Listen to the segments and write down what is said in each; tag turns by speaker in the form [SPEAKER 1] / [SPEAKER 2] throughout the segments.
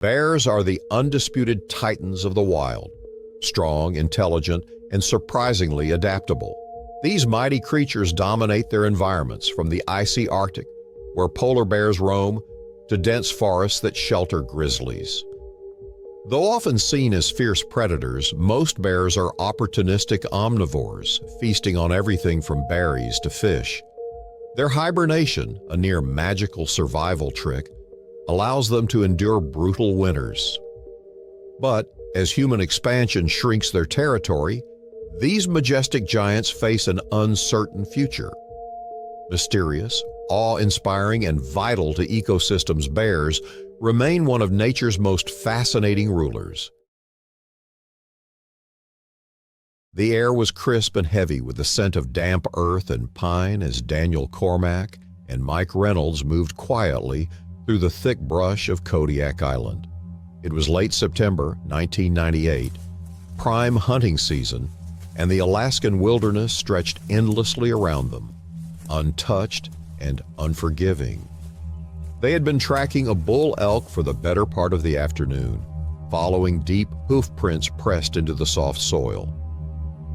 [SPEAKER 1] Bears are the undisputed titans of the wild, strong, intelligent, and surprisingly adaptable. These mighty creatures dominate their environments, from the icy Arctic, where polar bears roam, to dense forests that shelter grizzlies. Though often seen as fierce predators, most bears are opportunistic omnivores, feasting on everything from berries to fish. Their hibernation, a near magical survival trick, allows them to endure brutal winters. But as human expansion shrinks their territory, these majestic giants face an uncertain future. Mysterious, awe-inspiring, and vital to ecosystems, bears remain one of nature's most fascinating rulers. The air was crisp and heavy with the scent of damp earth and pine as Daniel Cormack and Mike Reynolds moved quietly through the thick brush of Kodiak Island. It was late September 1998, prime hunting season, and the Alaskan wilderness stretched endlessly around them, untouched and unforgiving. They had been tracking a bull elk for the better part of the afternoon, following deep hoof prints pressed into the soft soil.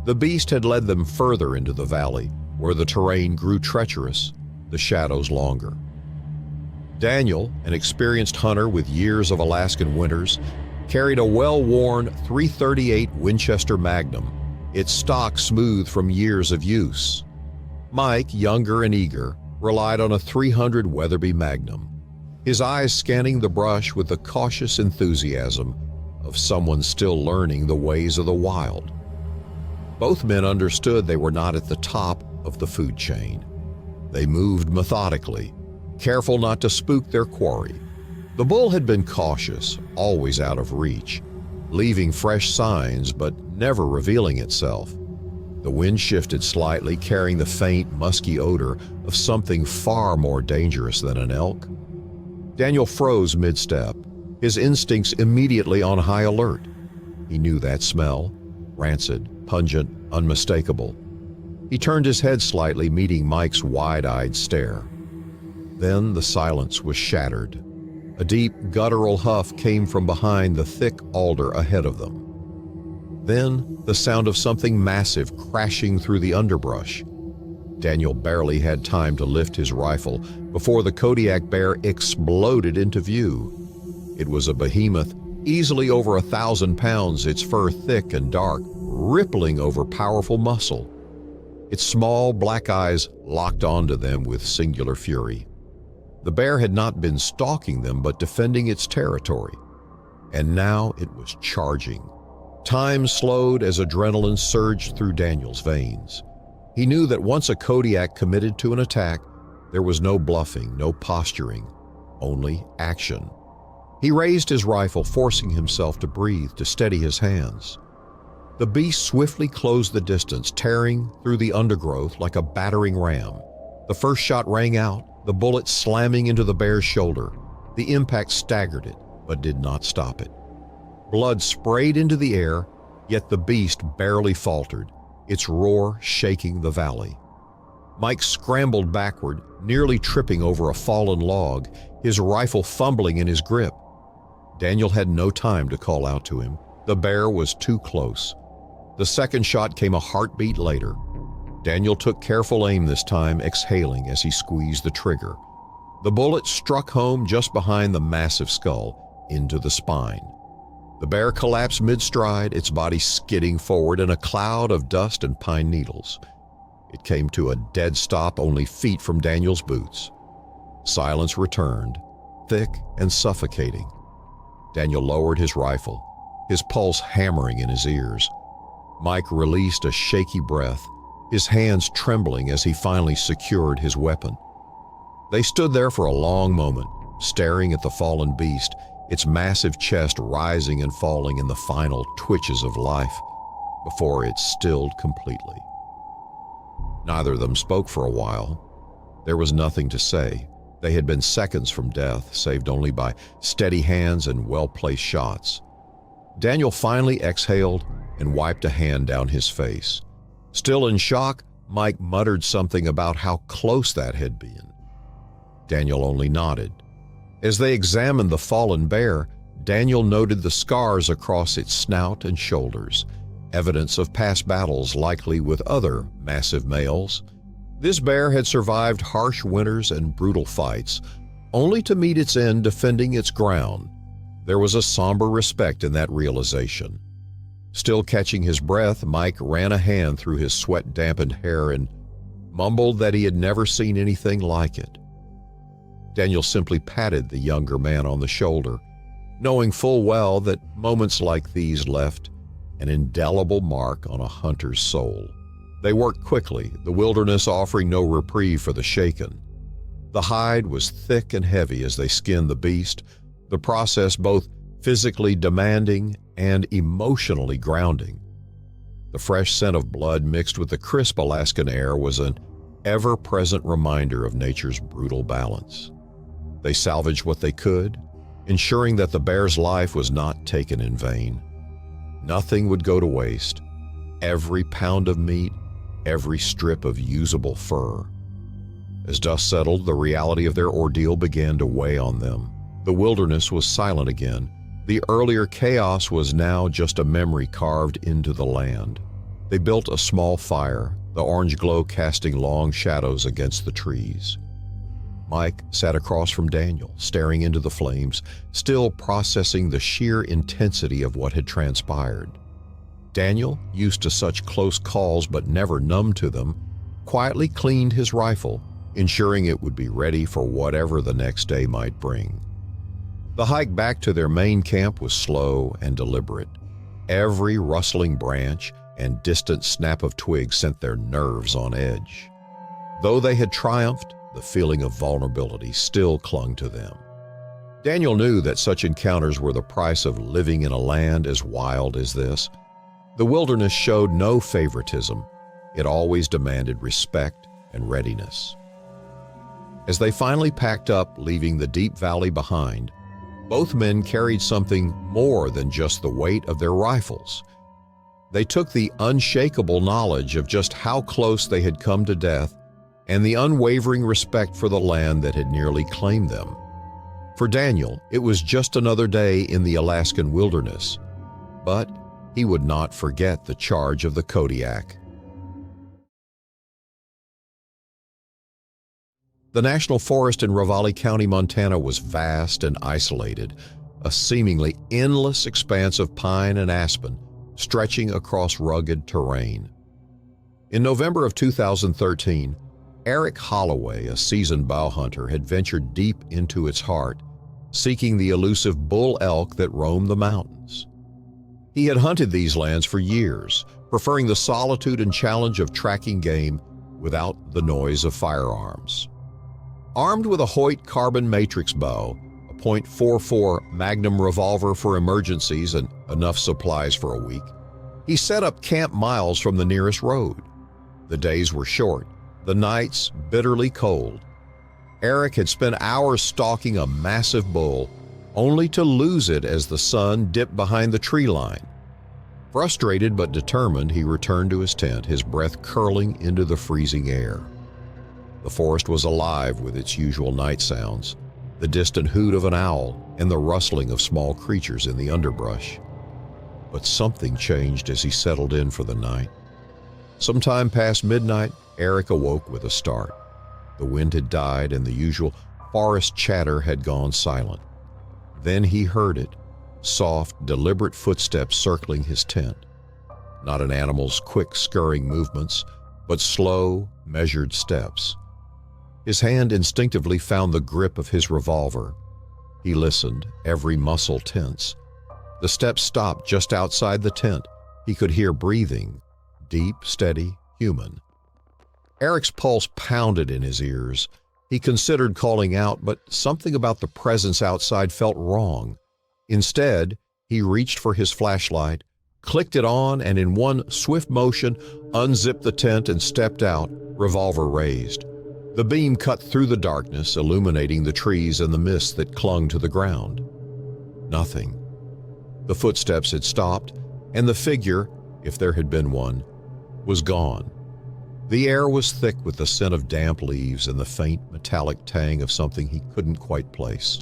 [SPEAKER 1] The beast had led them further into the valley, where the terrain grew treacherous, the shadows longer. Daniel, an experienced hunter with years of Alaskan winters, carried a well-worn .338 Winchester Magnum, its stock smooth from years of use. Mike, younger and eager, relied on a .300 Weatherby Magnum, his eyes scanning the brush with the cautious enthusiasm of someone still learning the ways of the wild. Both men understood they were not at the top of the food chain. They moved methodically, careful not to spook their quarry. The bull had been cautious, always out of reach, leaving fresh signs but never revealing itself. The wind shifted slightly, carrying the faint, musky odor of something far more dangerous than an elk. Daniel froze mid-step, his instincts immediately on high alert. He knew that smell, rancid, pungent, unmistakable. He turned his head slightly, meeting Mike's wide-eyed stare. Then the silence was shattered. A deep, guttural huff came from behind the thick alder ahead of them. Then the sound of something massive crashing through the underbrush. Daniel barely had time to lift his rifle before the Kodiak Bear exploded into view. It was a behemoth, easily over 1,000 pounds, its fur thick and dark, rippling over powerful muscle. Its small black eyes locked onto them with singular fury. The bear had not been stalking them, but defending its territory. And now it was charging. Time slowed as adrenaline surged through Daniel's veins. He knew that once a Kodiak committed to an attack, there was no bluffing, no posturing, only action. He raised his rifle, forcing himself to breathe, to steady his hands. The beast swiftly closed the distance, tearing through the undergrowth like a battering ram. The first shot rang out, the bullet slamming into the bear's shoulder. The impact staggered it, but did not stop it. Blood sprayed into the air, yet the beast barely faltered, its roar shaking the valley. Mike scrambled backward, nearly tripping over a fallen log, his rifle fumbling in his grip. Daniel had no time to call out to him. The bear was too close. The second shot came a heartbeat later. Daniel took careful aim this time, exhaling as he squeezed the trigger. The bullet struck home just behind the massive skull, into the spine. The bear collapsed mid-stride, its body skidding forward in a cloud of dust and pine needles. It came to a dead stop only feet from Daniel's boots. Silence returned, thick and suffocating. Daniel lowered his rifle, his pulse hammering in his ears. Mike released a shaky breath, his hands trembling as he finally secured his weapon. They stood there for a long moment, staring at the fallen beast, its massive chest rising and falling in the final twitches of life, before it stilled completely. Neither of them spoke for a while. There was nothing to say. They had been seconds from death, saved only by steady hands and well-placed shots. Daniel finally exhaled and wiped a hand down his face. Still in shock, Mike muttered something about how close that had been. Daniel only nodded. As they examined the fallen bear, Daniel noted the scars across its snout and shoulders, evidence of past battles likely with other massive males. This bear had survived harsh winters and brutal fights, only to meet its end defending its ground. There was a somber respect in that realization. Still catching his breath, Mike ran a hand through his sweat-dampened hair and mumbled that he had never seen anything like it. Daniel simply patted the younger man on the shoulder, knowing full well that moments like these left an indelible mark on a hunter's soul. They worked quickly, the wilderness offering no reprieve for the shaken. The hide was thick and heavy as they skinned the beast, the process both physically demanding and emotionally grounding. The fresh scent of blood mixed with the crisp Alaskan air was an ever-present reminder of nature's brutal balance. They salvaged what they could, ensuring that the bear's life was not taken in vain. Nothing would go to waste. Every pound of meat, every strip of usable fur. As dust settled, the reality of their ordeal began to weigh on them. The wilderness was silent again. The earlier chaos was now just a memory carved into the land. They built a small fire, the orange glow casting long shadows against the trees. Mike sat across from Daniel, staring into the flames, still processing the sheer intensity of what had transpired. Daniel, used to such close calls but never numb to them, quietly cleaned his rifle, ensuring it would be ready for whatever the next day might bring. The hike back to their main camp was slow and deliberate. Every rustling branch and distant snap of twigs sent their nerves on edge. Though they had triumphed, the feeling of vulnerability still clung to them. Daniel knew that such encounters were the price of living in a land as wild as this. The wilderness showed no favoritism. It always demanded respect and readiness. As they finally packed up, leaving the deep valley behind, both men carried something more than just the weight of their rifles. They took the unshakable knowledge of just how close they had come to death and the unwavering respect for the land that had nearly claimed them. For Daniel, it was just another day in the Alaskan wilderness, but he would not forget the charge of the Kodiak. The national forest in Ravalli County, Montana was vast and isolated, a seemingly endless expanse of pine and aspen stretching across rugged terrain. In November of 2013, Eric Holloway, a seasoned bow hunter, had ventured deep into its heart, seeking the elusive bull elk that roamed the mountains. He had hunted these lands for years, preferring the solitude and challenge of tracking game without the noise of firearms. Armed with a Hoyt carbon matrix bow, a .44 Magnum revolver for emergencies and enough supplies for a week, he set up camp miles from the nearest road. The days were short, the nights bitterly cold. Eric had spent hours stalking a massive bull, only to lose it as the sun dipped behind the tree line. Frustrated but determined, he returned to his tent, his breath curling into the freezing air. The forest was alive with its usual night sounds, the distant hoot of an owl and the rustling of small creatures in the underbrush. But something changed as he settled in for the night. Sometime past midnight, Eric awoke with a start. The wind had died and the usual forest chatter had gone silent. Then he heard it, soft, deliberate footsteps circling his tent. Not an animal's quick, scurrying movements, but slow, measured steps. His hand instinctively found the grip of his revolver. He listened, every muscle tense. The steps stopped just outside the tent. He could hear breathing, deep, steady, human. Eric's pulse pounded in his ears. He considered calling out, but something about the presence outside felt wrong. Instead, he reached for his flashlight, clicked it on, and in one swift motion, unzipped the tent and stepped out, revolver raised. The beam cut through the darkness, illuminating the trees and the mist that clung to the ground. Nothing. The footsteps had stopped, and the figure, if there had been one, was gone. The air was thick with the scent of damp leaves and the faint metallic tang of something he couldn't quite place.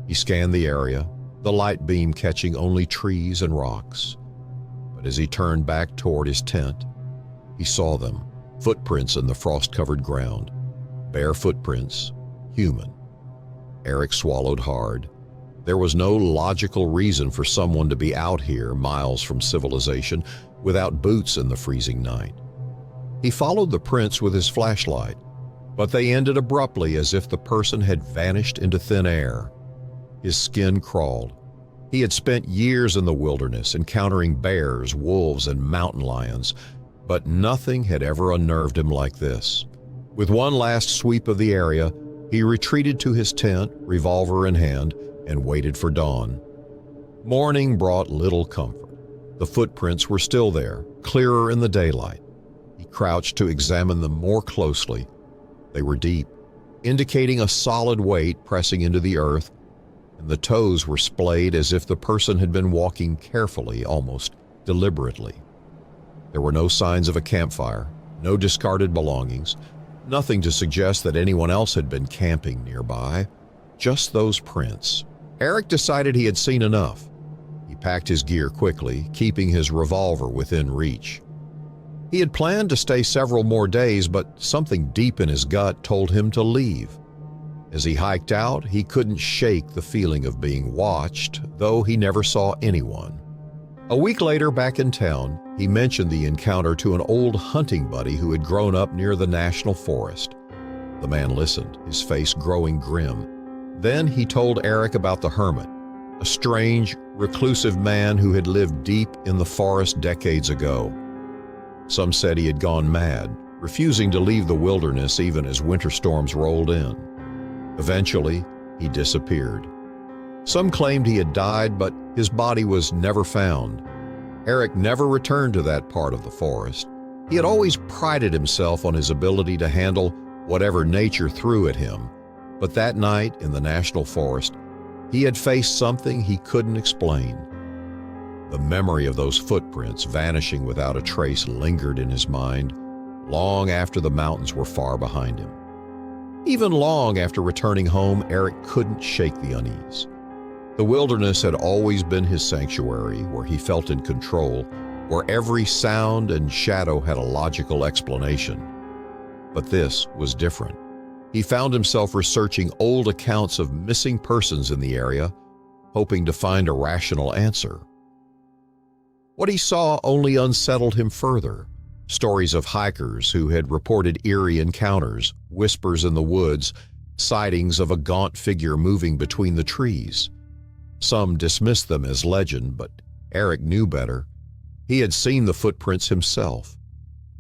[SPEAKER 1] He scanned the area, the light beam catching only trees and rocks. But as he turned back toward his tent, he saw them, footprints in the frost-covered ground. Bare footprints, human. Eric swallowed hard. There was no logical reason for someone to be out here, miles from civilization, without boots in the freezing night. He followed the prints with his flashlight, but they ended abruptly as if the person had vanished into thin air. His skin crawled. He had spent years in the wilderness, encountering bears, wolves, and mountain lions, but nothing had ever unnerved him like this. With one last sweep of the area, he retreated to his tent, revolver in hand, and waited for dawn. Morning brought little comfort. The footprints were still there, clearer in the daylight. He crouched to examine them more closely. They were deep, indicating a solid weight pressing into the earth, and the toes were splayed as if the person had been walking carefully, almost deliberately. There were no signs of a campfire, no discarded belongings, nothing to suggest that anyone else had been camping nearby, just those prints. Eric decided he had seen enough. He packed his gear quickly, keeping his revolver within reach. He had planned to stay several more days, but something deep in his gut told him to leave. As he hiked out, he couldn't shake the feeling of being watched, though he never saw anyone. A week later, back in town, he mentioned the encounter to an old hunting buddy who had grown up near the national forest. The man listened, his face growing grim. Then he told Eric about the hermit, a strange, reclusive man who had lived deep in the forest decades ago. Some said he had gone mad, refusing to leave the wilderness even as winter storms rolled in. Eventually, he disappeared. Some claimed he had died, but his body was never found. Eric never returned to that part of the forest. He had always prided himself on his ability to handle whatever nature threw at him, but that night in the national forest, he had faced something he couldn't explain. The memory of those footprints vanishing without a trace lingered in his mind long after the mountains were far behind him. Even long after returning home, Eric couldn't shake the unease. The wilderness had always been his sanctuary, where he felt in control, where every sound and shadow had a logical explanation. But this was different. He found himself researching old accounts of missing persons in the area, hoping to find a rational answer. What he saw only unsettled him further. Stories of hikers who had reported eerie encounters, whispers in the woods, sightings of a gaunt figure moving between the trees. Some dismissed them as legend, but Eric knew better. He had seen the footprints himself.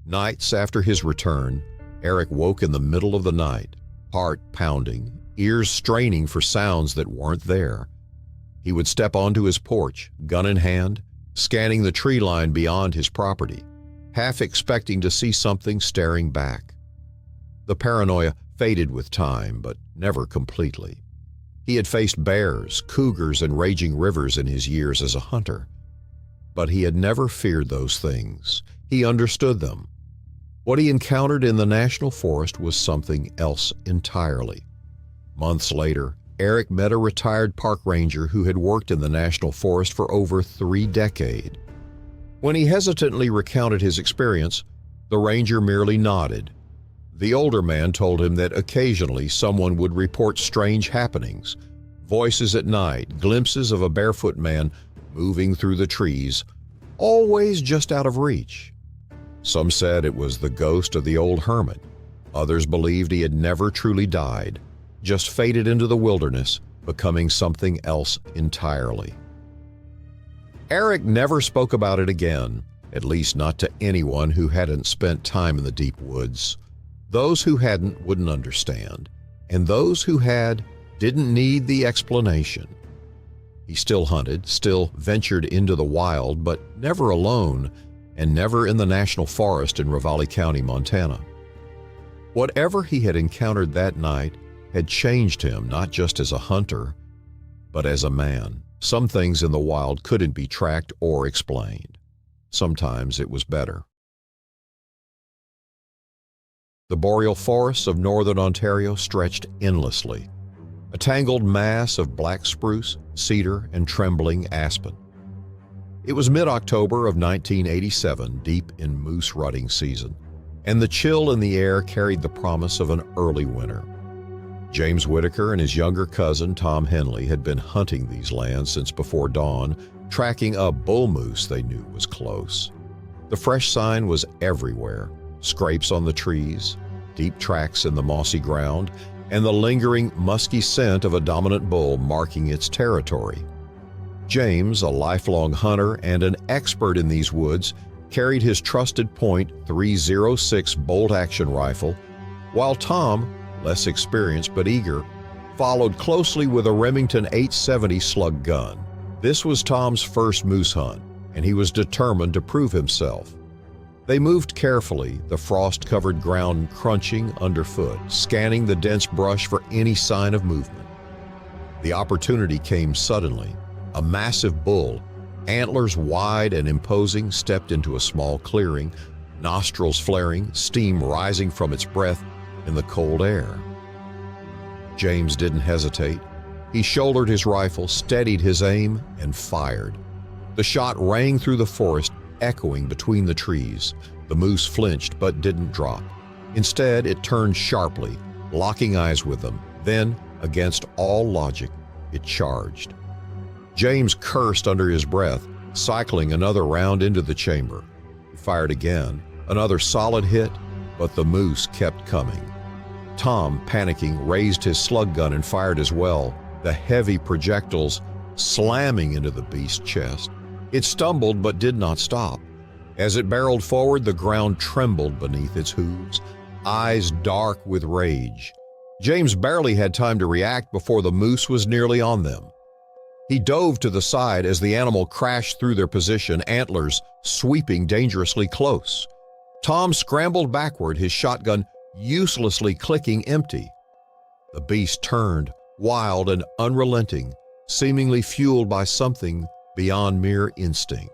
[SPEAKER 1] Nights after his return, Eric woke in the middle of the night, heart pounding, ears straining for sounds that weren't there. He would step onto his porch, gun in hand, scanning the tree line beyond his property, half expecting to see something staring back. The paranoia faded with time, but never completely. He had faced bears, cougars, and raging rivers in his years as a hunter, but he had never feared those things. He understood them. What he encountered in the national forest was something else entirely. Months later, Eric met a retired park ranger who had worked in the national forest for over 3 decades. When he hesitantly recounted his experience, the ranger merely nodded. The older man told him that occasionally someone would report strange happenings, voices at night, glimpses of a barefoot man moving through the trees, always just out of reach. Some said it was the ghost of the old hermit. Others believed he had never truly died, just faded into the wilderness, becoming something else entirely. Eric never spoke about it again, at least not to anyone who hadn't spent time in the deep woods. Those who hadn't wouldn't understand, and those who had didn't need the explanation. He still hunted, still ventured into the wild, but never alone, and never in the national forest in Ravalli County, Montana. Whatever he had encountered that night had changed him, not just as a hunter, but as a man. Some things in the wild couldn't be tracked or explained. Sometimes it was better. The boreal forests of northern Ontario stretched endlessly. a tangled mass of black spruce, cedar, and trembling aspen. It was mid-October of 1987, deep in moose rutting season, and the chill in the air carried the promise of an early winter. James Whitaker and his younger cousin, Tom Henley, had been hunting these lands since before dawn, tracking a bull moose they knew was close. The fresh sign was everywhere: scrapes on the trees, deep tracks in the mossy ground, and the lingering, musky scent of a dominant bull marking its territory. James, a lifelong hunter and an expert in these woods, carried his trusted .306 bolt-action rifle, while Tom, less experienced but eager, followed closely with a Remington 870 slug gun. This was Tom's first moose hunt, and he was determined to prove himself. They moved carefully, the frost-covered ground crunching underfoot, scanning the dense brush for any sign of movement. The opportunity came suddenly. A massive bull, antlers wide and imposing, stepped into a small clearing, nostrils flaring, steam rising from its breath in the cold air. James didn't hesitate. He shouldered his rifle, steadied his aim, and fired. The shot rang through the forest, echoing between the trees. The moose flinched but didn't drop. Instead, it turned sharply, locking eyes with them. Then, against all logic, it charged. James cursed under his breath, cycling another round into the chamber. He fired again, another solid hit, but the moose kept coming. Tom, panicking, raised his slug gun and fired as well, the heavy projectiles slamming into the beast's chest. It stumbled but did not stop. As it barreled forward, the ground trembled beneath its hooves, eyes dark with rage. James barely had time to react before the moose was nearly on them. He dove to the side as the animal crashed through their position, antlers sweeping dangerously close. Tom scrambled backward, his shotgun uselessly clicking empty. The beast turned, wild and unrelenting, seemingly fueled by something beyond mere instinct.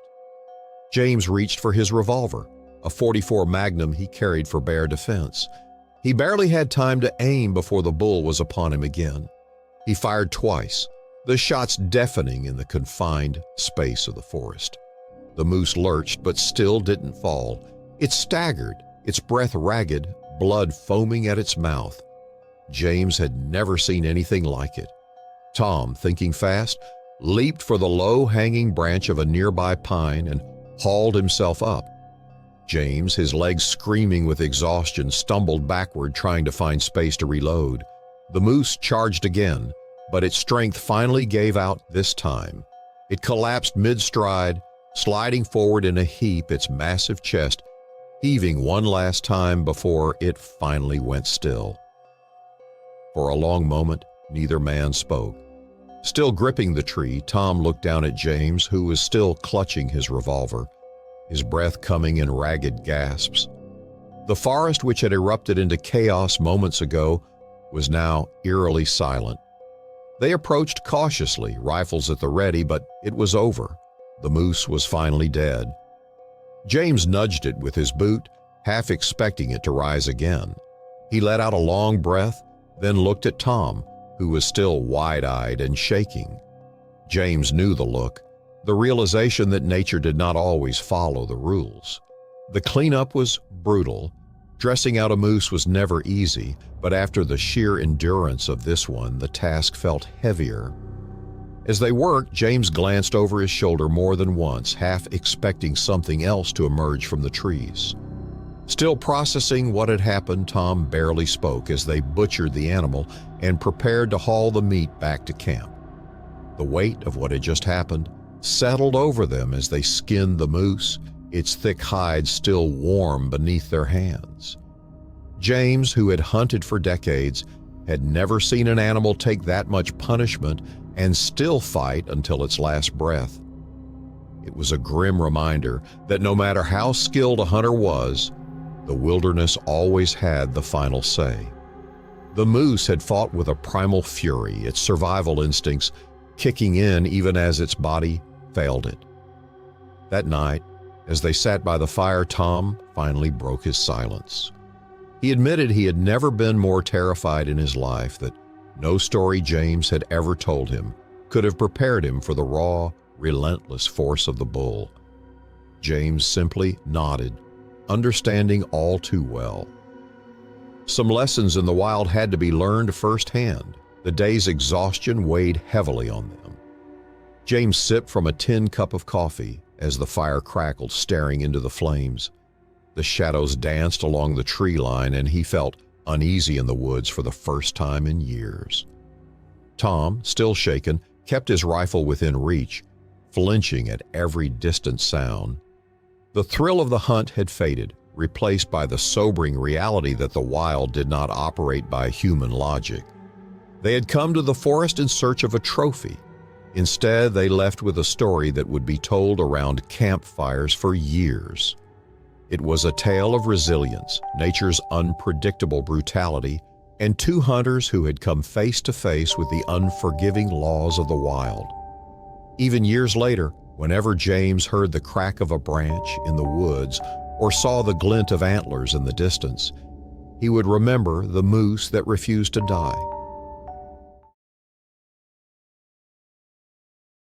[SPEAKER 1] James reached for his revolver, a .44 Magnum he carried for bear defense. He barely had time to aim before the bull was upon him again. He fired twice, the shots deafening in the confined space of the forest. The moose lurched but still didn't fall. It staggered, its breath ragged, blood foaming at its mouth. James had never seen anything like it. Tom, thinking fast, leaped for the low-hanging branch of a nearby pine and hauled himself up. James, his legs screaming with exhaustion, stumbled backward trying to find space to reload. The moose charged again, but its strength finally gave out this time. It collapsed mid-stride, sliding forward in a heap, its massive chest heaving one last time before it finally went still. For a long moment, neither man spoke. Still gripping the tree, Tom looked down at James, who was still clutching his revolver, his breath coming in ragged gasps. The forest, which had erupted into chaos moments ago, was now eerily silent. They approached cautiously, rifles at the ready, but it was over. The moose was finally dead. James nudged it with his boot, half expecting it to rise again. He let out a long breath, then looked at Tom, who was still wide-eyed and shaking. James knew the look, the realization that nature did not always follow the rules. The cleanup was brutal. Dressing out a moose was never easy, but after the sheer endurance of this one, the task felt heavier. As they worked, James glanced over his shoulder more than once, half expecting something else to emerge from the trees. Still processing what had happened, Tom barely spoke as they butchered the animal and prepared to haul the meat back to camp. The weight of what had just happened settled over them as they skinned the moose, its thick hide still warm beneath their hands. James, who had hunted for decades, had never seen an animal take that much punishment and still fight until its last breath. It was a grim reminder that no matter how skilled a hunter was, the wilderness always had the final say. The moose had fought with a primal fury, its survival instincts kicking in even as its body failed it. That night, as they sat by the fire, Tom finally broke his silence. He admitted he had never been more terrified in his life, that No story James had ever told him could have prepared him for the raw, relentless force of the bull. James simply nodded, understanding all too well. Some lessons in the wild had to be learned firsthand. The day's exhaustion weighed heavily on them. James sipped from a tin cup of coffee as the fire crackled, staring into the flames. The shadows danced along the tree line, and he felt uneasy in the woods for the first time in years. Tom, still shaken, kept his rifle within reach, flinching at every distant sound. The thrill of the hunt had faded, replaced by the sobering reality that the wild did not operate by human logic. They had come to the forest in search of a trophy. Instead, they left with a story that would be told around campfires for years. It was a tale of resilience, nature's unpredictable brutality, and two hunters who had come face to face with the unforgiving laws of the wild. Even years later, whenever James heard the crack of a branch in the woods or saw the glint of antlers in the distance, he would remember the moose that refused to die.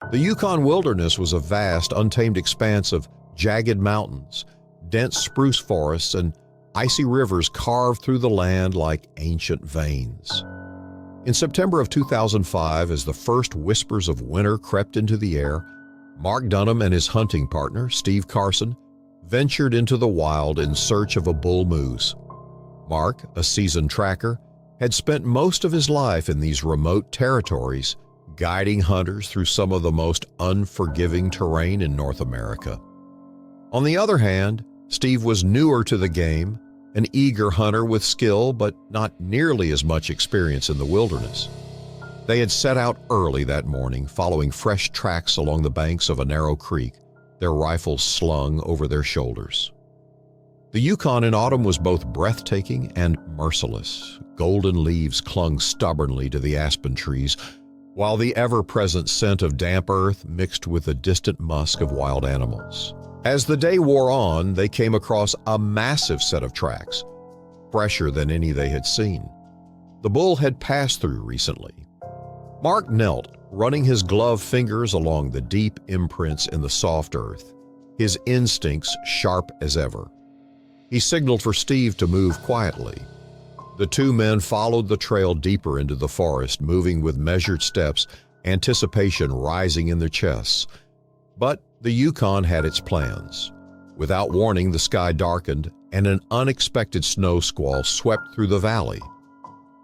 [SPEAKER 1] The Yukon wilderness was a vast, untamed expanse of jagged mountains, dense spruce forests, and icy rivers carved through the land like ancient veins. In September of 2005, as the first whispers of winter crept into the air, Mark Dunham and his hunting partner, Steve Carson, ventured into the wild in search of a bull moose. Mark, a seasoned tracker, had spent most of his life in these remote territories, guiding hunters through some of the most unforgiving terrain in North America. On the other hand, Steve was newer to the game, an eager hunter with skill but not nearly as much experience in the wilderness. They had set out early that morning, following fresh tracks along the banks of a narrow creek, their rifles slung over their shoulders. The Yukon in autumn was both breathtaking and merciless. Golden leaves clung stubbornly to the aspen trees, while the ever-present scent of damp earth mixed with the distant musk of wild animals. As the day wore on, they came across a massive set of tracks, fresher than any they had seen. The bull had passed through recently. Mark knelt, running his gloved fingers along the deep imprints in the soft earth, his instincts sharp as ever. He signaled for Steve to move quietly. The two men followed the trail deeper into the forest, moving with measured steps, anticipation rising in their chests. But the Yukon had its plans. Without warning, the sky darkened, and an unexpected snow squall swept through the valley.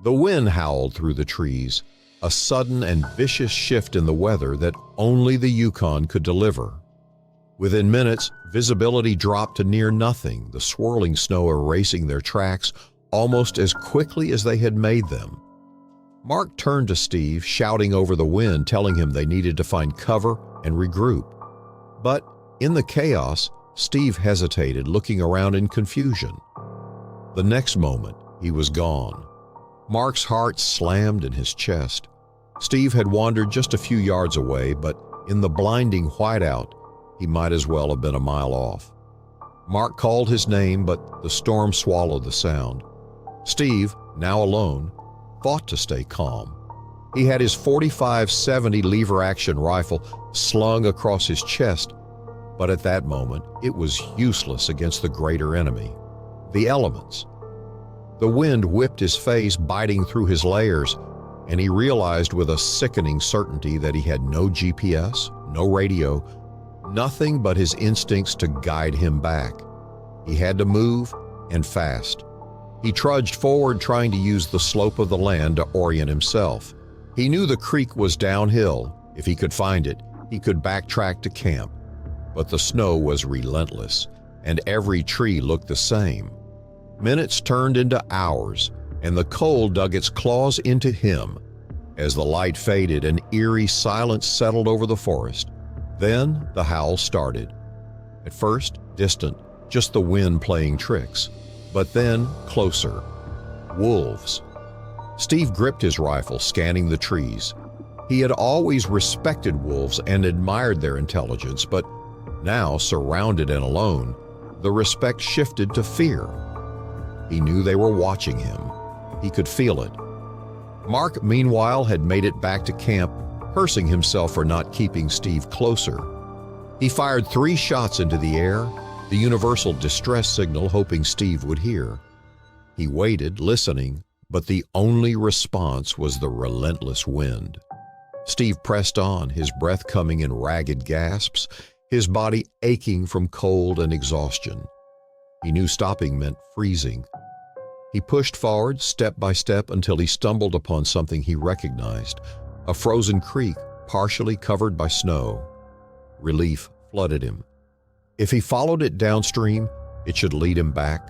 [SPEAKER 1] The wind howled through the trees, a sudden and vicious shift in the weather that only the Yukon could deliver. Within minutes, visibility dropped to near nothing, the swirling snow erasing their tracks almost as quickly as they had made them. Mark turned to Steve, shouting over the wind, telling him they needed to find cover and regroup. But in the chaos, Steve hesitated, looking around in confusion. The next moment, he was gone. Mark's heart slammed in his chest. Steve had wandered just a few yards away, but in the blinding whiteout, he might as well have been a mile off. Mark called his name, but the storm swallowed the sound. Steve, now alone, fought to stay calm. He had his .45-70 lever-action rifle slung across his chest, but at that moment, it was useless against the greater enemy, the elements. The wind whipped his face, biting through his layers, and he realized with a sickening certainty that he had no GPS, no radio, nothing but his instincts to guide him back. He had to move, and fast. He trudged forward, trying to use the slope of the land to orient himself. He knew the creek was downhill. If he could find it, he could backtrack to camp. But the snow was relentless, and every tree looked the same. Minutes turned into hours, and the cold dug its claws into him. As the light faded, an eerie silence settled over the forest. Then the howl started. At first, distant, just the wind playing tricks. But then, closer. Wolves. Steve gripped his rifle, scanning the trees. He had always respected wolves and admired their intelligence, but now, surrounded and alone, the respect shifted to fear. He knew they were watching him. He could feel it. Mark, meanwhile, had made it back to camp, cursing himself for not keeping Steve closer. He fired 3 shots into the air, the universal distress signal, hoping Steve would hear. He waited, listening, but the only response was the relentless wind. Steve pressed on, his breath coming in ragged gasps, his body aching from cold and exhaustion. He knew stopping meant freezing. He pushed forward, step by step, until he stumbled upon something he recognized, a frozen creek partially covered by snow. Relief flooded him. If he followed it downstream, it should lead him back.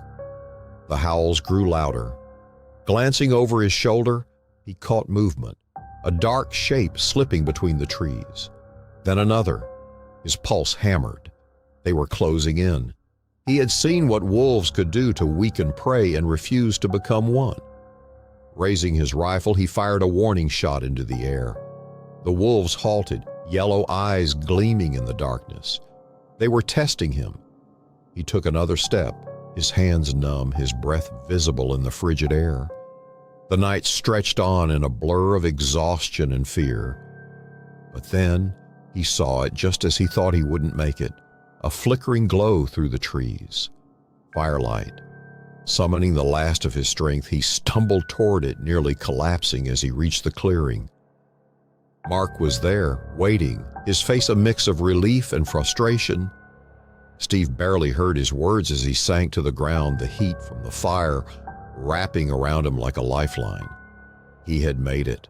[SPEAKER 1] The howls grew louder. Glancing over his shoulder, he caught movement, a dark shape slipping between the trees. Then another. His pulse hammered. They were closing in. He had seen what wolves could do to weaken prey and refused to become one. Raising his rifle, he fired a warning shot into the air. The wolves halted, yellow eyes gleaming in the darkness. They were testing him. He took another step, his hands numb, his breath visible in the frigid air. The night stretched on in a blur of exhaustion and fear. But then he saw it just as he thought he wouldn't make it, a flickering glow through the trees. Firelight. Summoning the last of his strength, he stumbled toward it, nearly collapsing as he reached the clearing. Mark was there, waiting, his face a mix of relief and frustration. Steve barely heard his words as he sank to the ground, the heat from the fire wrapping around him like a lifeline. He had made it.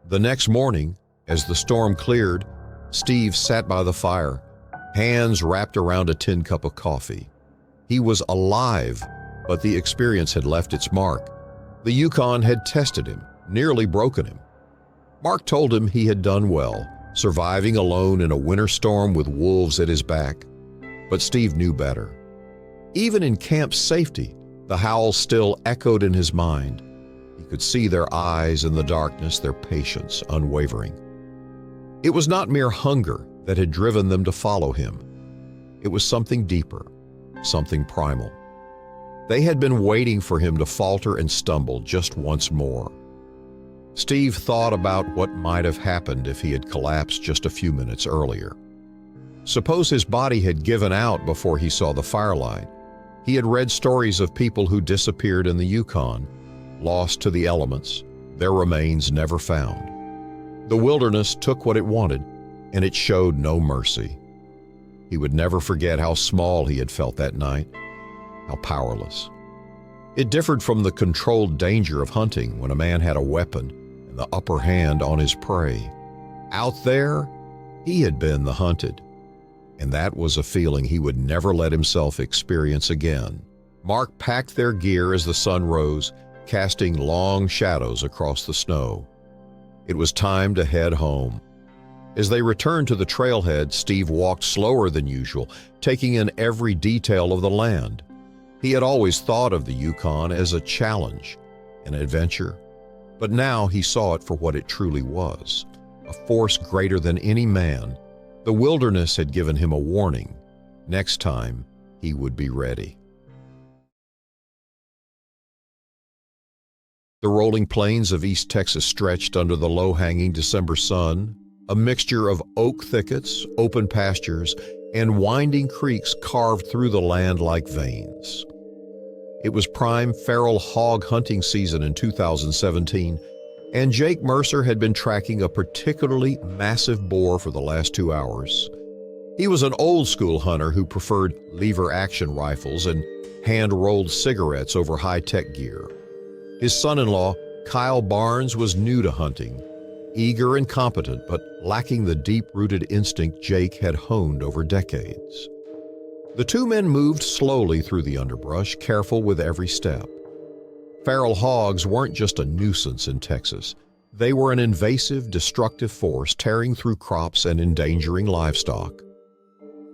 [SPEAKER 1] The next morning, as the storm cleared, Steve sat by the fire, hands wrapped around a tin cup of coffee. He was alive, but the experience had left its mark. The Yukon had tested him, nearly broken him. Mark told him he had done well, surviving alone in a winter storm with wolves at his back. But Steve knew better. Even in camp safety, the howls still echoed in his mind. He could see their eyes in the darkness, their patience unwavering. It was not mere hunger that had driven them to follow him. It was something deeper, something primal. They had been waiting for him to falter and stumble just once more. Steve thought about what might have happened if he had collapsed just a few minutes earlier. Suppose his body had given out before he saw the firelight. He had read stories of people who disappeared in the Yukon, lost to the elements, their remains never found. The wilderness took what it wanted, and it showed no mercy. He would never forget how small he had felt that night, how powerless. It differed from the controlled danger of hunting when a man had a weapon and the upper hand on his prey. Out there, he had been the hunted, and that was a feeling he would never let himself experience again. Mark packed their gear as the sun rose, casting long shadows across the snow. It was time to head home. As they returned to the trailhead, Steve walked slower than usual, taking in every detail of the land. He had always thought of the Yukon as a challenge, an adventure, but now he saw it for what it truly was, a force greater than any man. The wilderness had given him a warning. Next time, he would be ready. The rolling plains of East Texas stretched under the low-hanging December sun, a mixture of oak thickets, open pastures, and winding creeks carved through the land like veins. It was prime feral hog hunting season in 2017, and Jake Mercer had been tracking a particularly massive boar for the last 2 hours. He was an old-school hunter who preferred lever-action rifles and hand-rolled cigarettes over high-tech gear. His son-in-law, Kyle Barnes, was new to hunting, eager and competent, but lacking the deep-rooted instinct Jake had honed over decades. The two men moved slowly through the underbrush, careful with every step. Feral hogs weren't just a nuisance in Texas. They were an invasive, destructive force tearing through crops and endangering livestock.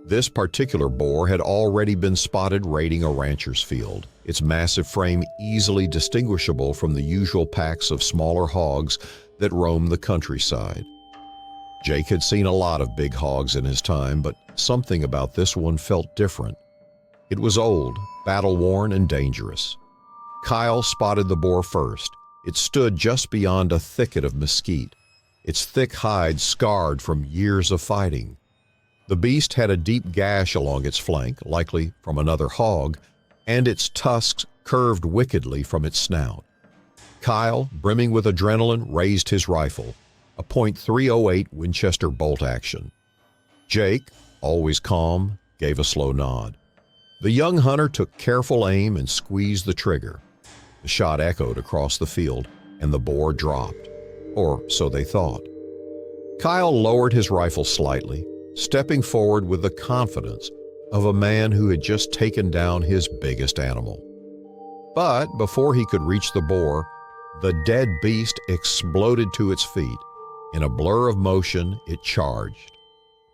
[SPEAKER 1] This particular boar had already been spotted raiding a rancher's field, its massive frame easily distinguishable from the usual packs of smaller hogs that roam the countryside. Jake had seen a lot of big hogs in his time, but something about this one felt different. It was old, battle-worn, and dangerous. Kyle spotted the boar first, It stood just beyond a thicket of mesquite, its thick hide scarred from years of fighting. The beast had a deep gash along its flank, likely from another hog, and its tusks curved wickedly from its snout. Kyle, brimming with adrenaline, raised his rifle, a .308 Winchester bolt action. Jake, always calm, gave a slow nod. The young hunter took careful aim and squeezed the trigger. The shot echoed across the field, and the boar dropped, or so they thought. Kyle lowered his rifle slightly, stepping forward with the confidence of a man who had just taken down his biggest animal. But before he could reach the boar, the dead beast exploded to its feet. In a blur of motion, it charged.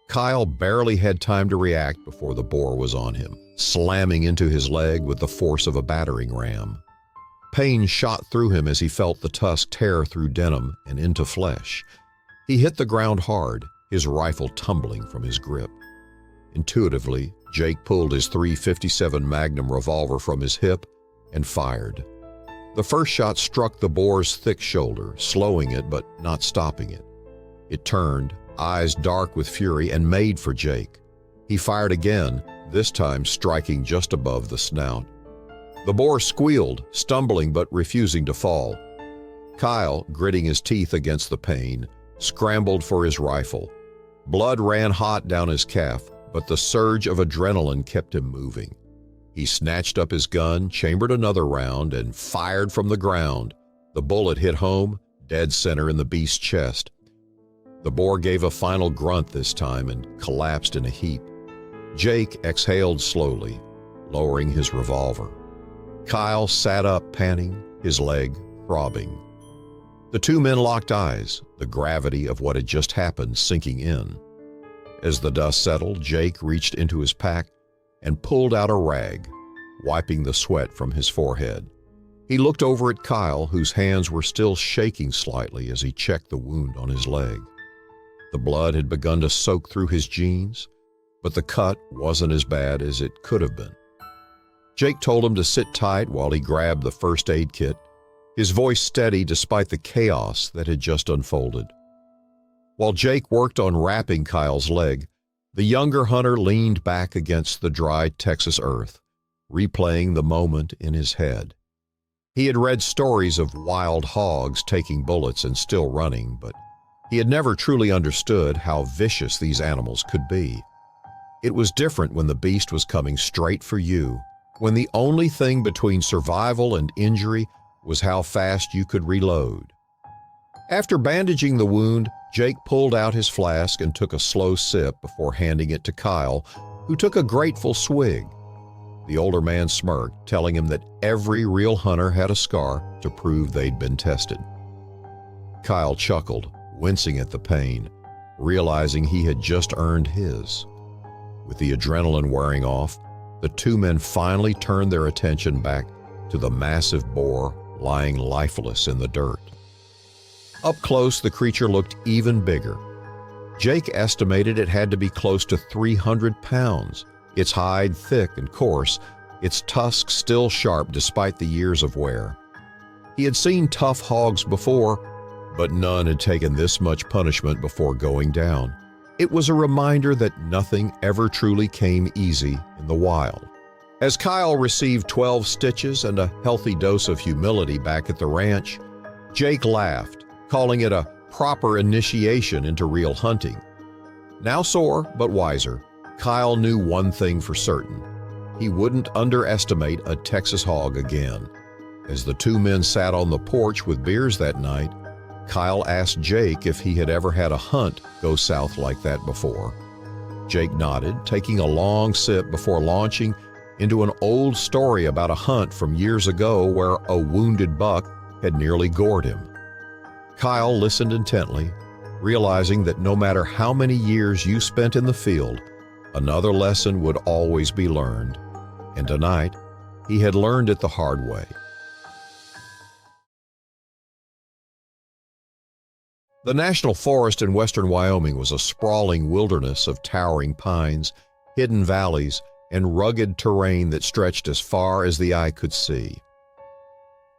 [SPEAKER 1] Kyle barely had time to react before the boar was on him, slamming into his leg with the force of a battering ram. Pain shot through him as he felt the tusk tear through denim and into flesh. He hit the ground hard, his rifle tumbling from his grip. Intuitively, Jake pulled his .357 Magnum revolver from his hip and fired. The first shot struck the boar's thick shoulder, slowing it but not stopping it. It turned, eyes dark with fury, and made for Jake. He fired again, this time striking just above the snout. The boar squealed, stumbling but refusing to fall. Kyle, gritting his teeth against the pain, scrambled for his rifle. Blood ran hot down his calf, but the surge of adrenaline kept him moving. He snatched up his gun, chambered another round, and fired from the ground. The bullet hit home, dead center in the beast's chest. The boar gave a final grunt this time and collapsed in a heap. Jake exhaled slowly, lowering his revolver. Kyle sat up, panting, his leg throbbing. The two men locked eyes, the gravity of what had just happened sinking in. As the dust settled, Jake reached into his pack and pulled out a rag, wiping the sweat from his forehead. He looked over at Kyle, whose hands were still shaking slightly as he checked the wound on his leg. The blood had begun to soak through his jeans, but the cut wasn't as bad as it could have been. Jake told him to sit tight while he grabbed the first aid kit, his voice steady despite the chaos that had just unfolded. While Jake worked on wrapping Kyle's leg, the younger hunter leaned back against the dry Texas earth, replaying the moment in his head. He had read stories of wild hogs taking bullets and still running, but he had never truly understood how vicious these animals could be. It was different when the beast was coming straight for you, when the only thing between survival and injury was how fast you could reload. After bandaging the wound, Jake pulled out his flask and took a slow sip before handing it to Kyle, who took a grateful swig. The older man smirked, telling him that every real hunter had a scar to prove they'd been tested. Kyle chuckled, wincing at the pain, realizing he had just earned his. With the adrenaline wearing off, the two men finally turned their attention back to the massive boar lying lifeless in the dirt. Up close, the creature looked even bigger. Jake estimated it had to be close to 300 pounds, its hide thick and coarse, its tusks still sharp despite the years of wear. He had seen tough hogs before, but none had taken this much punishment before going down. It was a reminder that nothing ever truly came easy in the wild. As Kyle received 12 stitches and a healthy dose of humility back at the ranch, Jake laughed, calling it a proper initiation into real hunting. Now sore, but wiser, Kyle knew one thing for certain. He wouldn't underestimate a Texas hog again. As the two men sat on the porch with beers that night, Kyle asked Jake if he had ever had a hunt go south like that before. Jake nodded, taking a long sip before launching into an old story about a hunt from years ago where a wounded buck had nearly gored him. Kyle listened intently, realizing that no matter how many years you spent in the field, another lesson would always be learned. And tonight, he had learned it the hard way. The National Forest in western Wyoming was a sprawling wilderness of towering pines, hidden valleys, and rugged terrain that stretched as far as the eye could see.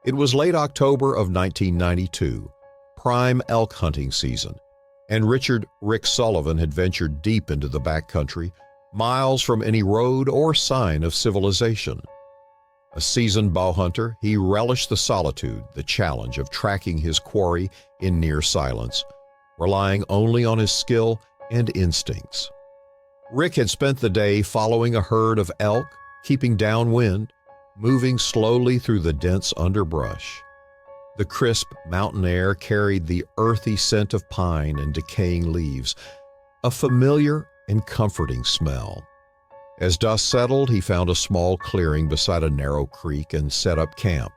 [SPEAKER 1] It was late October of 1992, prime elk hunting season, and Richard "Rick" Sullivan had ventured deep into the backcountry, miles from any road or sign of civilization. A seasoned bow hunter, he relished the solitude, the challenge of tracking his quarry in near silence, relying only on his skill and instincts. Rick had spent the day following a herd of elk, keeping downwind, moving slowly through the dense underbrush. The crisp mountain air carried the earthy scent of pine and decaying leaves, a familiar and comforting smell. As dusk settled, he found a small clearing beside a narrow creek and set up camp.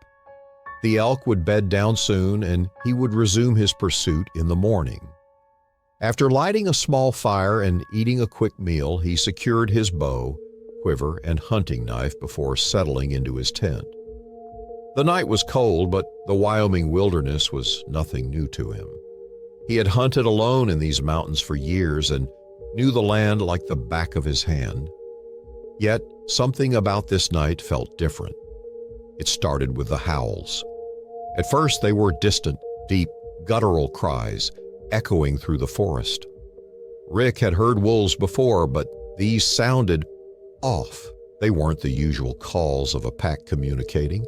[SPEAKER 1] The elk would bed down soon, and he would resume his pursuit in the morning. After lighting a small fire and eating a quick meal, he secured his bow, quiver, and hunting knife before settling into his tent. The night was cold, but the Wyoming wilderness was nothing new to him. He had hunted alone in these mountains for years and knew the land like the back of his hand. Yet, something about this night felt different. It started with the howls. At first, they were distant, deep, guttural cries, echoing through the forest. Rick had heard wolves before, but these sounded off. They weren't the usual calls of a pack communicating.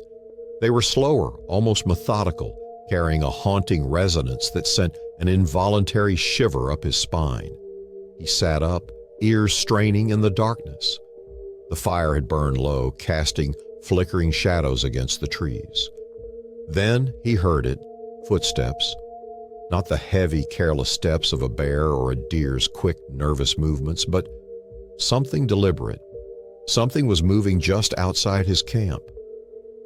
[SPEAKER 1] They were slower, almost methodical, carrying a haunting resonance that sent an involuntary shiver up his spine. He sat up, ears straining in the darkness. The fire had burned low, casting flickering shadows against the trees. Then he heard it, footsteps. Not the heavy, careless steps of a bear or a deer's quick, nervous movements, but something deliberate. Something was moving just outside his camp.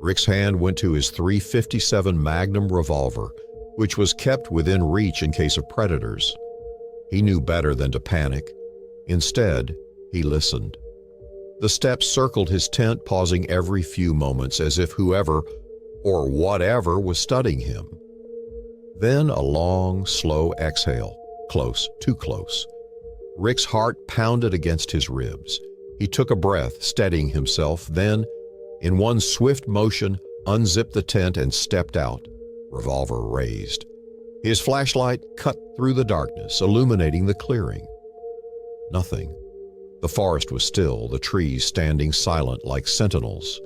[SPEAKER 1] Rick's hand went to his .357 Magnum revolver, which was kept within reach in case of predators. He knew better than to panic. Instead, he listened. The steps circled his tent, pausing every few moments as if whoever or whatever was studying him. Then a long, slow exhale, close, too close. Rick's heart pounded against his ribs. He took a breath, steadying himself, then, in one swift motion, unzipped the tent and stepped out, revolver raised. His flashlight cut through the darkness, illuminating the clearing. Nothing. The forest was still, the trees standing silent like sentinels.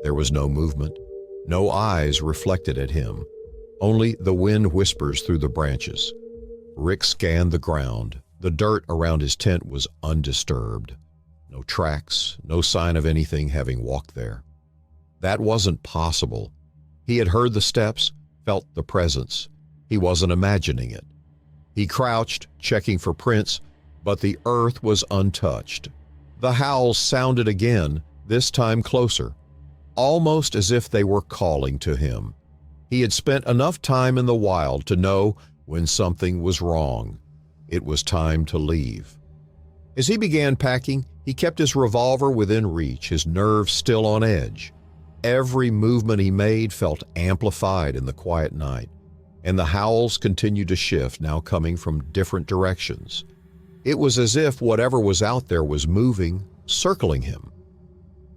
[SPEAKER 1] There was no movement, no eyes reflected at him, only the wind whispers through the branches. Rick scanned the ground. The dirt around his tent was undisturbed. No tracks, no sign of anything having walked there. That wasn't possible. He had heard the steps, felt the presence. He wasn't imagining it. He crouched, checking for prints, but the earth was untouched. The howls sounded again, this time closer, almost as if they were calling to him. He had spent enough time in the wild to know when something was wrong. It was time to leave. As he began packing, he kept his revolver within reach, his nerves still on edge. Every movement he made felt amplified in the quiet night, and the howls continued to shift, now coming from different directions. It was as if whatever was out there was moving, circling him.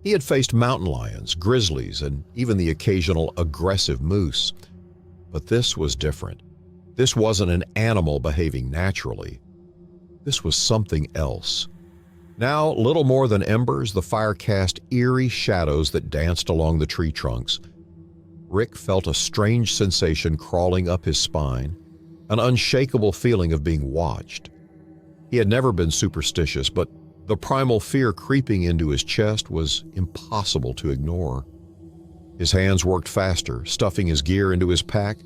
[SPEAKER 1] He had faced mountain lions, grizzlies, and even the occasional aggressive moose. But this was different. This wasn't an animal behaving naturally. This was something else. Now, little more than embers, the fire cast eerie shadows that danced along the tree trunks. Rick felt a strange sensation crawling up his spine, an unshakable feeling of being watched. He had never been superstitious, but the primal fear creeping into his chest was impossible to ignore. His hands worked faster, stuffing his gear into his pack,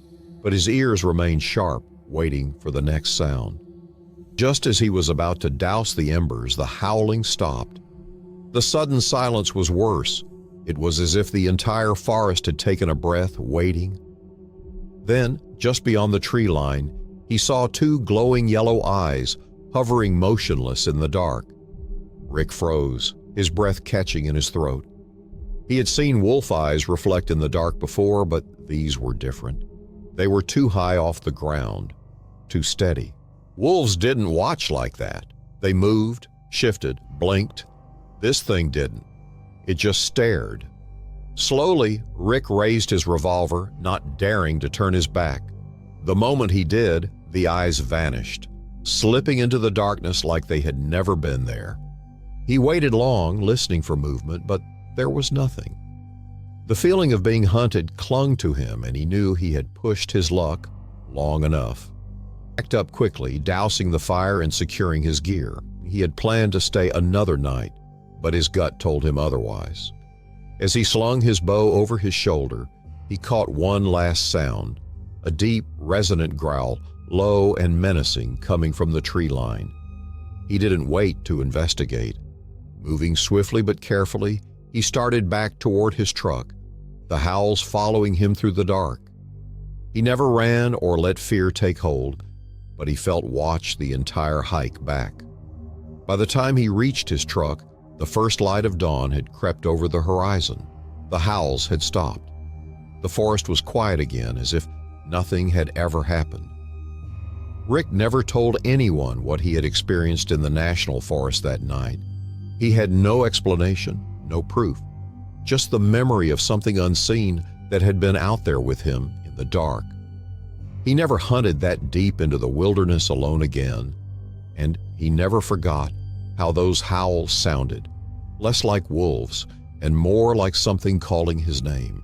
[SPEAKER 1] but his ears remained sharp, waiting for the next sound. Just as he was about to douse the embers, the howling stopped. The sudden silence was worse. It was as if the entire forest had taken a breath, waiting. Then, just beyond the tree line, he saw two glowing yellow eyes hovering motionless in the dark. Rick froze, his breath catching in his throat. He had seen wolf eyes reflect in the dark before, but these were different. They were too high off the ground, too steady. Wolves didn't watch like that. They moved, shifted, blinked. This thing didn't. It just stared. Slowly, Rick raised his revolver, not daring to turn his back. The moment he did, the eyes vanished, slipping into the darkness like they had never been there. He waited long, listening for movement, but there was nothing. The feeling of being hunted clung to him, and he knew he had pushed his luck long enough. He backed up quickly, dousing the fire and securing his gear. He had planned to stay another night, but his gut told him otherwise. As he slung his bow over his shoulder, he caught one last sound, a deep, resonant growl, low and menacing, coming from the tree line. He didn't wait to investigate. Moving swiftly but carefully, he started back toward his truck, the howls following him through the dark. He never ran or let fear take hold, but he felt watched the entire hike back. By the time he reached his truck, the first light of dawn had crept over the horizon. The howls had stopped. The forest was quiet again, as if nothing had ever happened. Rick never told anyone what he had experienced in the national forest that night. He had no explanation, no proof, just the memory of something unseen that had been out there with him in the dark. He never hunted that deep into the wilderness alone again, and he never forgot how those howls sounded, less like wolves and more like something calling his name.